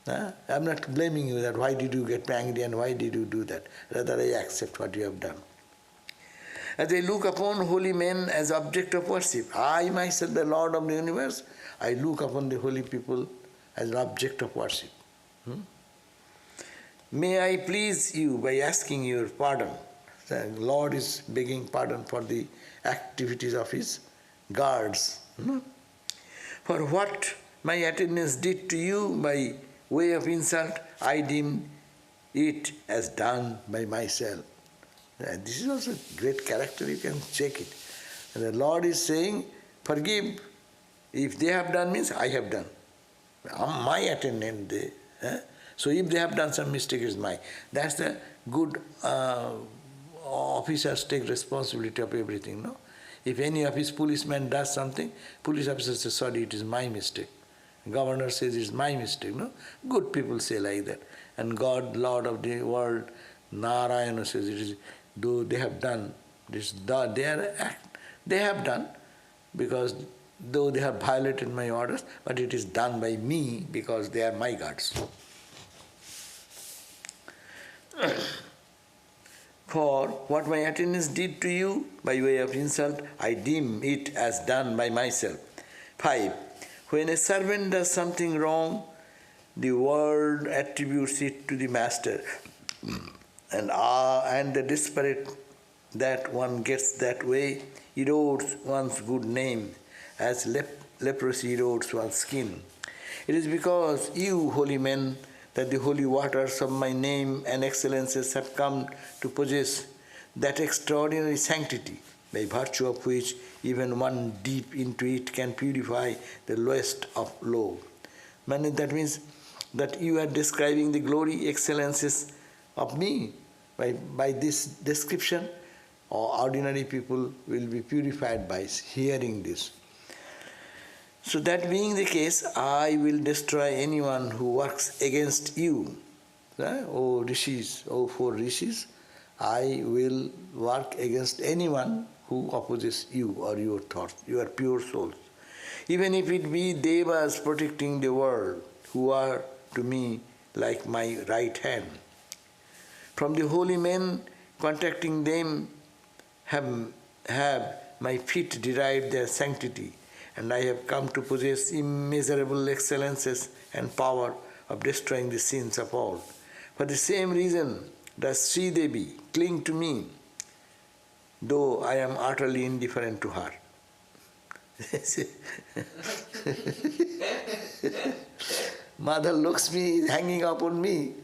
I am not blaming you that why did you get angry and why did you do that. Rather, I accept what you have done. As they look upon holy men as object of worship, I myself, the Lord of the universe, I look upon the holy people as an object of worship. May I please you by asking your pardon. The Lord is begging pardon for the activities of his guards. For what my attendants did to you by way of insult, I deem it as done by myself. And this is also great character, you can check it. And the Lord is saying, forgive. If they have done means I have done. I'm my attendant. So if they have done some mistake, it's mine. That's the good officers take responsibility of everything, no? If any of his policeman does something, police officer says, sorry, it is my mistake. Governor says, it's my mistake, no? Good people say like that. And God, Lord of the world, Narayana says, it is, though they have done this, they have done, because though they have violated my orders, but it is done by me because they are my guards. For what my attendants did to you by way of insult, I deem it as done by myself. 5. When a servant does something wrong, the world attributes it to the master. And the desperate that one gets that way erodes one's good name as leprosy erodes one's skin. It is because you, holy men, that the holy waters of my name and excellences have come to possess that extraordinary sanctity, by virtue of which even one deep into it can purify the lowest of low. That means that you are describing the glory, excellences of me. By this description, ordinary people will be purified by hearing this. So that being the case, I will destroy anyone who works against you. O rishis, O four rishis, I will work against anyone who opposes you or your thoughts, your pure souls. Even if it be devas protecting the world, who are to me like my right hand. From the holy men contacting them have my feet derived their sanctity, and I have come to possess immeasurable excellences and power of destroying the sins of all. For the same reason does Sri Devi cling to me, though I am utterly indifferent to her. Mother looks me hanging upon me,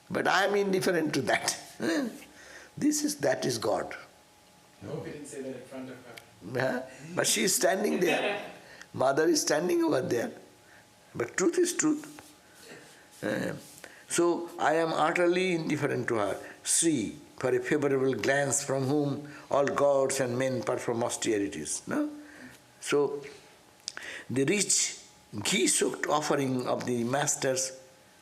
but I am indifferent to that. That is God. No, we didn't say that in front of her. But she is standing there. Mother is standing over there. But truth is truth. So I am utterly indifferent to her. Sri, for a favorable glance from whom all gods and men perform austerities. No? So the rich ghee-soaked offering of the masters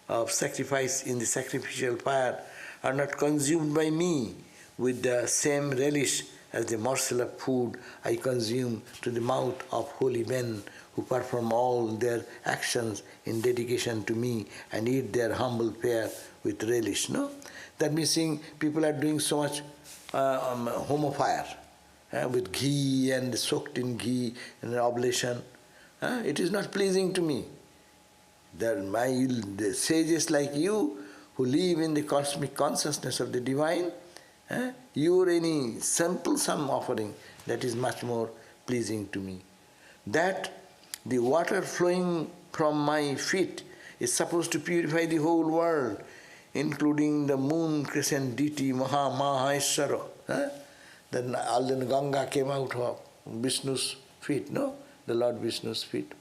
of sacrifice in the sacrificial fire are not consumed by me with the same relish as the morsel of food I consume to the mouth of holy men who perform all their actions in dedication to me and eat their humble fare with relish. No? That means people are doing so much homo fire with ghee and soaked in ghee and oblation. It is not pleasing to me. The sages like you who live in the cosmic consciousness of the divine, your any simple some offering, that is much more pleasing to me. That the water flowing from my feet is supposed to purify the whole world, including the moon crescent deity Maheshwara. Then Ganga came out of Vishnu's feet, no? The Lord Vishnu's feet.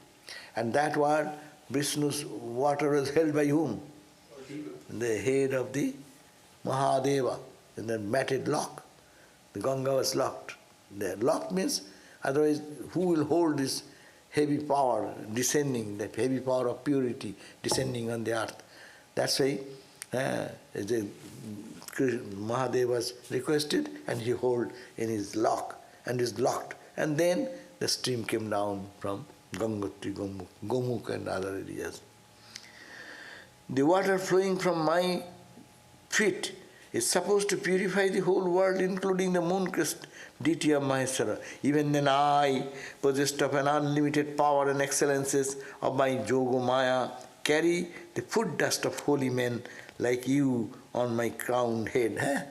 And that word, Vishnu's water was held by whom? The head of the Mahadeva, in the matted lock. The Ganga was locked. The locked means, otherwise, who will hold this heavy power descending, that heavy power of purity descending on the earth? That's why Mahadeva was requested and he held in his lock and is locked. And then the stream came down from Gangotri, Gomukh and other areas. The water flowing from my feet is supposed to purify the whole world, including the moon crest deity of Maheshwara. Even then I, possessed of an unlimited power and excellences of my Yoga Maya, carry the foot dust of holy men like you on my crowned head.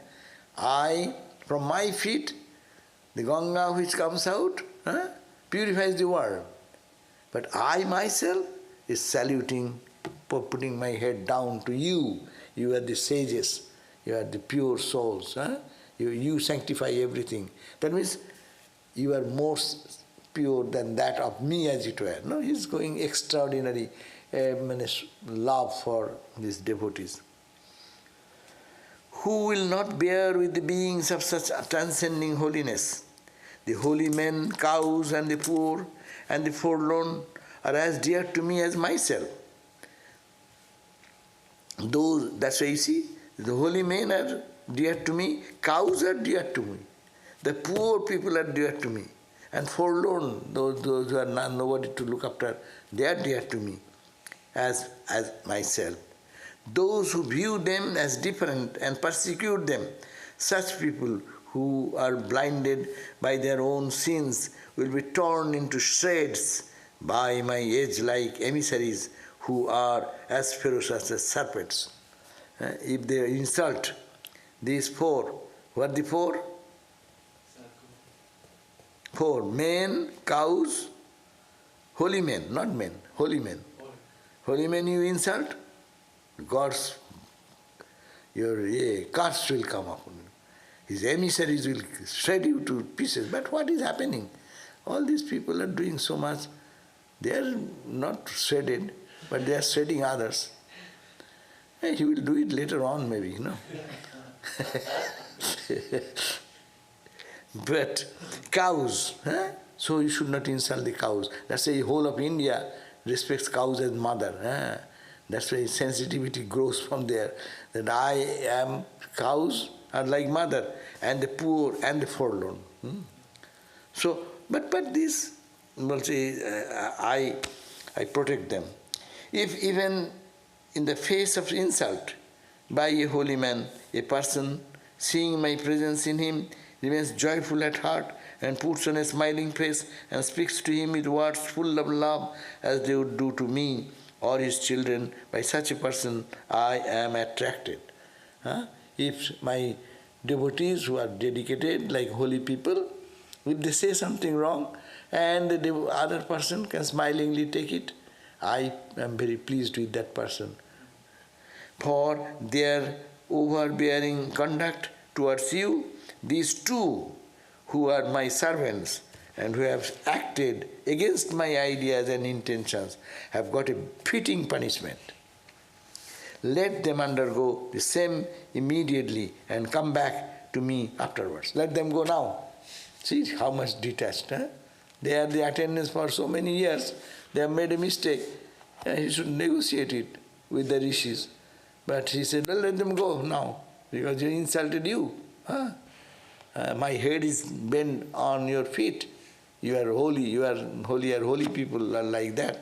From my feet, the Ganga which comes out, purifies the world. But I myself is saluting, putting my head down to you. You are the sages. You are the pure souls. You sanctify everything. That means you are more pure than that of me, as it were. No, he's going extraordinary love for these devotees. Who will not bear with the beings of such transcending holiness? The holy men, cows, and the poor, and the forlorn are as dear to me as myself. That's why you see, the holy men are dear to me, cows are dear to me, the poor people are dear to me, and forlorn, those who are nobody to look after, they are dear to me as myself. Those who view them as different and persecute them, such people who are blinded by their own sins will be torn into shreds by my edge-like emissaries who are as ferocious as serpents. If they insult these four, what are the four? Four, men, cows, holy men, not men, holy men. Holy men you insult, God's, your curse will come upon you. His emissaries will shred you to pieces. But what is happening? All these people are doing so much. They are not shredded, but they are shredding others. He will do it later on maybe, But cows, so you should not insult the cows. That's why the whole of India respects cows as mother. That's why sensitivity grows from there. That I am, cows are like mother, and the poor and the forlorn. So, but this, I protect them. If even in the face of insult by a holy man, a person, seeing my presence in him, remains joyful at heart and puts on a smiling face and speaks to him with words full of love as they would do to me or his children, by such a person I am attracted. If my devotees who are dedicated like holy people, if they say something wrong and the other person can smilingly take it, I am very pleased with that person. For their overbearing conduct towards you, these two who are my servants and who have acted against my ideas and intentions have got a fitting punishment. Let them undergo the same immediately and come back to me afterwards. Let them go now. See how much detached. They are the attendants for so many years. They have made a mistake. He should negotiate it with the rishis. But he said, well, let them go now, because he insulted you. My head is bent on your feet. You are holy, holy people are like that.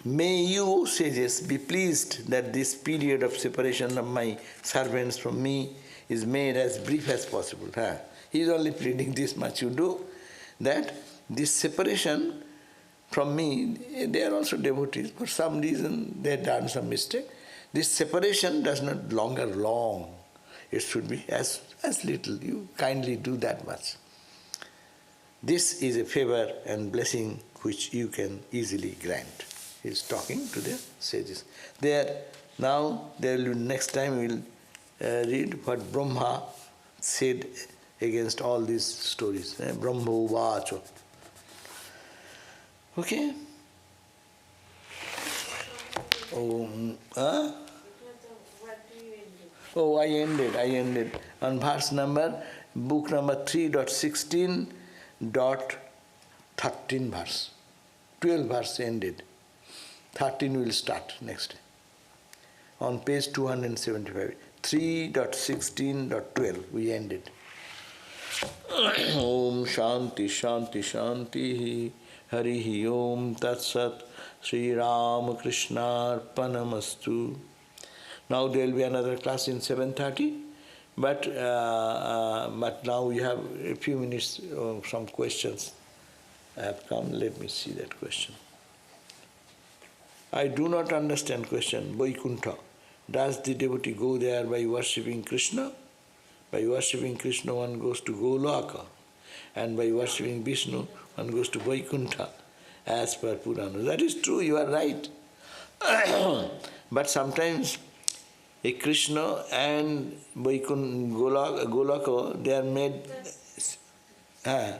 May you, sages, be pleased that this period of separation of my servants from me is made as brief as possible. He is only pleading this much you do, that this separation from me, they are also devotees. For some reason they have done some mistake. This separation does not longer long. It should be as little. You kindly do that much. This is a favor and blessing which you can easily grant. He is talking to the sages. Next time we will read what Brahma said against all these stories. Brahma Uvacho. Okay? I ended on verse number, book number 3.16.13 verse. 12 verse ended. 13 will start next day. On page 275. 3.16.12 we ended. Om Shanti Shanti Shanti Harihi Om Tat Sat Sri Ramakrishna Arpanamastu. Now there will be another class in 7:30, but now we have a few minutes, some questions have come. Let me see that question. I do not understand question. Vaikuntha. Does the devotee go there by worshipping Krishna? By worshipping Krishna one goes to Golaka, and by worshipping Vishnu one goes to Vaikuntha, as per Purana. That is true, you are right. But sometimes a Krishna and Golaka, they are made. The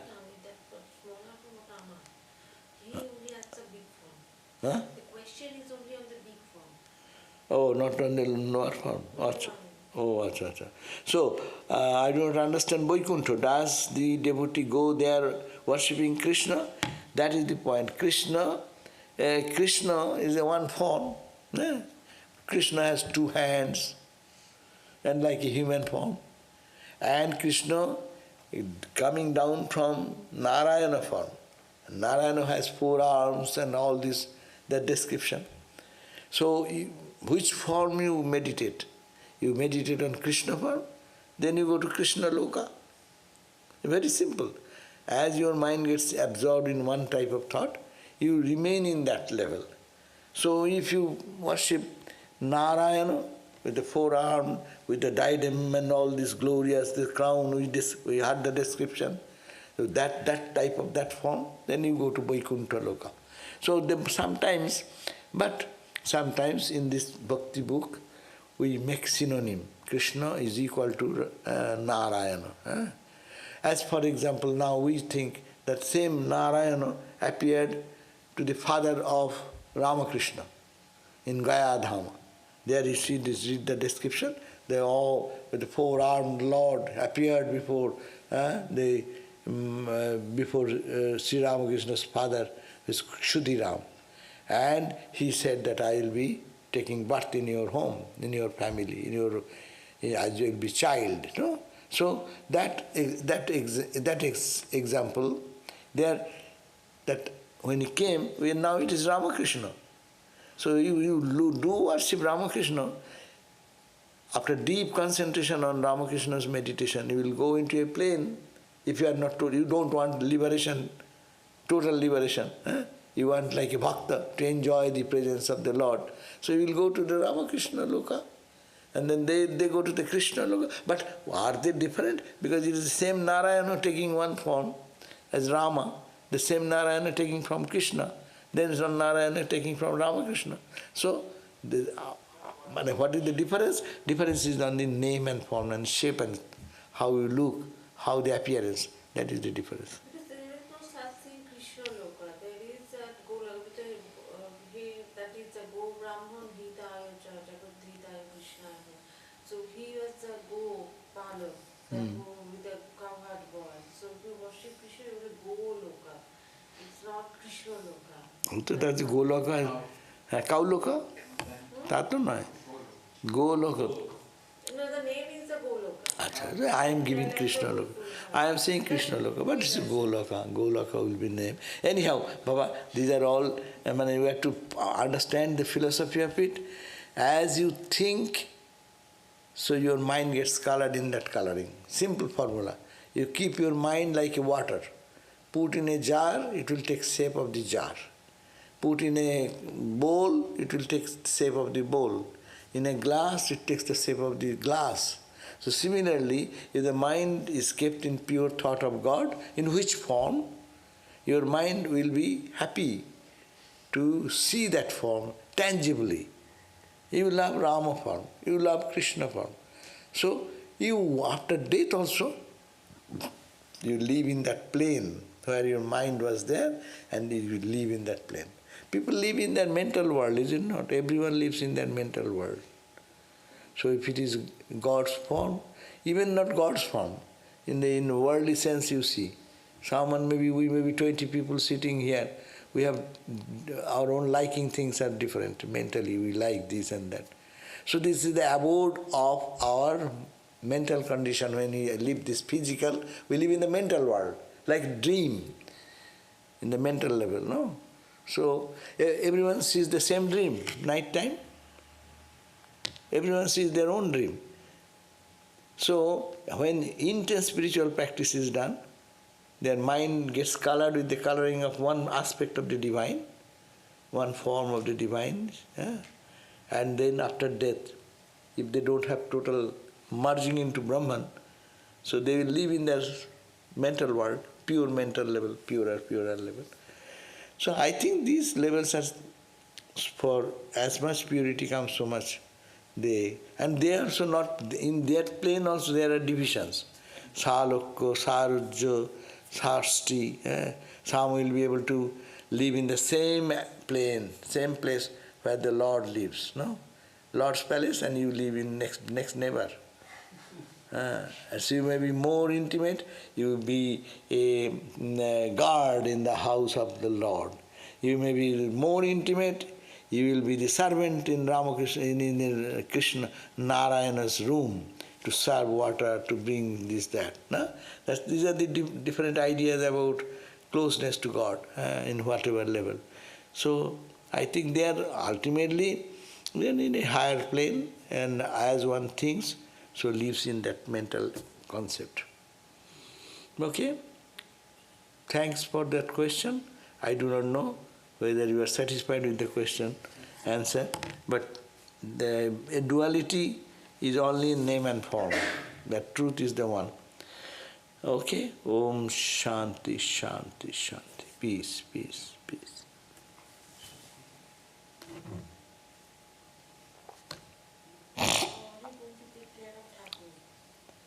question is only on the big form. Oh, not on the lower form. Acha. Oh, acha. So, I do not understand Vaikuntha. Does the devotee go there worshipping Krishna? That is the point. Krishna is a one form. Krishna has two hands and like a human form. And Krishna coming down from Narayana form. Narayana has 4 arms and all this, that description. So, which form you meditate? You meditate on Krishna form, then you go to Krishna Loka. Very simple. As your mind gets absorbed in one type of thought, you remain in that level. So if you worship Narayana with the forearm, with the diadem and all this glorious, the crown, we had the description, so that type of that form, then you go to Vaikuntha Loka. So sometimes in this bhakti book, we make synonym. Krishna is equal to Narayana. As for example, now we think that same Narayana appeared to the father of Ramakrishna in Gayadhama. There you see this, read the description. They all, with the four-armed Lord, appeared before Sri Ramakrishna's father, is Kshudiram. And he said that I will be taking birth in your home, in your family, as you will be child. No? So that example there, that when he came, now it is Ramakrishna. So you do worship Ramakrishna. After deep concentration on Ramakrishna's meditation, you will go into a plane. If you are not told, you don't want liberation, total liberation. You want like a bhakta to enjoy the presence of the Lord. So you will go to the Ramakrishna Loka. And then they go to the Krishna Loka. But are they different? Because it is the same Narayana taking one form as Rama, the same Narayana taking from Krishna, then some Narayana taking from Ramakrishna. So, what is the difference? Difference is on the name and form and shape and how you look, how the appearance. That is the difference. Because there is no such thing Krishna Loka. There is a Go that is a Go Brahman Hitaya Jagat Hitaya Krishna. So he was a Go Palo, the Go with a cowherd boy. So if you worship Krishna, you will Go Loka. It's not Krishna Loka. So that's Goloka. Cow Loka? That no. Goloka. No, the name is the Goloka. I am giving Krishna Loka. I am saying Krishna Loka, but it's Goloka. Goloka will be named. Anyhow, Baba, these are all, you have to understand the philosophy of it. As you think, so your mind gets colored in that coloring. Simple formula. You keep your mind like a water. Put in a jar, it will take shape of the jar. Put in a bowl, it will take shape of the bowl. In a glass, it takes the shape of the glass. So similarly, if the mind is kept in pure thought of God, in which form, your mind will be happy to see that form tangibly. You will love Rama form, you will love Krishna form. So you, after death also, you live in that plane where your mind was there, and you live in that plane. People live in their mental world, is it not? Everyone lives in their mental world. So if it is God's form, even not God's form, in the worldly sense you see, we may be 20 people sitting here, we have our own liking things are different. Mentally we like this and that. So this is the abode of our mental condition. When we live this physical, we live in the mental world, like a dream, in the mental level, no? So everyone sees the same dream, night time. Everyone sees their own dream. So when intense spiritual practice is done, their mind gets colored with the coloring of one aspect of the divine, one form of the divine. And then after death, if they don't have total merging into Brahman, so they will live in their mental world, pure mental level, purer level. So I think these levels are, for as much purity comes, so much and they are also not, in that plane also there are divisions. Salokko, Sarujya, Sarsti. Some will be able to live in the same plane, same place where the Lord lives, no? Lord's palace, and you live in next neighbor. So you may be more intimate, you will be a guard in the house of the Lord. You may be more intimate, you will be the servant in Ramakrishna, in Krishna Narayana's room to serve water, to bring this, that. No? These are the different ideas about closeness to God in whatever level. So I think they are ultimately in a higher plane, and as one thinks, so lives in that mental concept. Okay? thanks for that question. I do not know whether you are satisfied with the question answer, but the duality is only in name and form. That truth is the one. Okay? Om Shanti, Shanti, Shanti. Peace, peace, peace.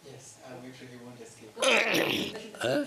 Yes, I'll make sure he won't escape. Huh?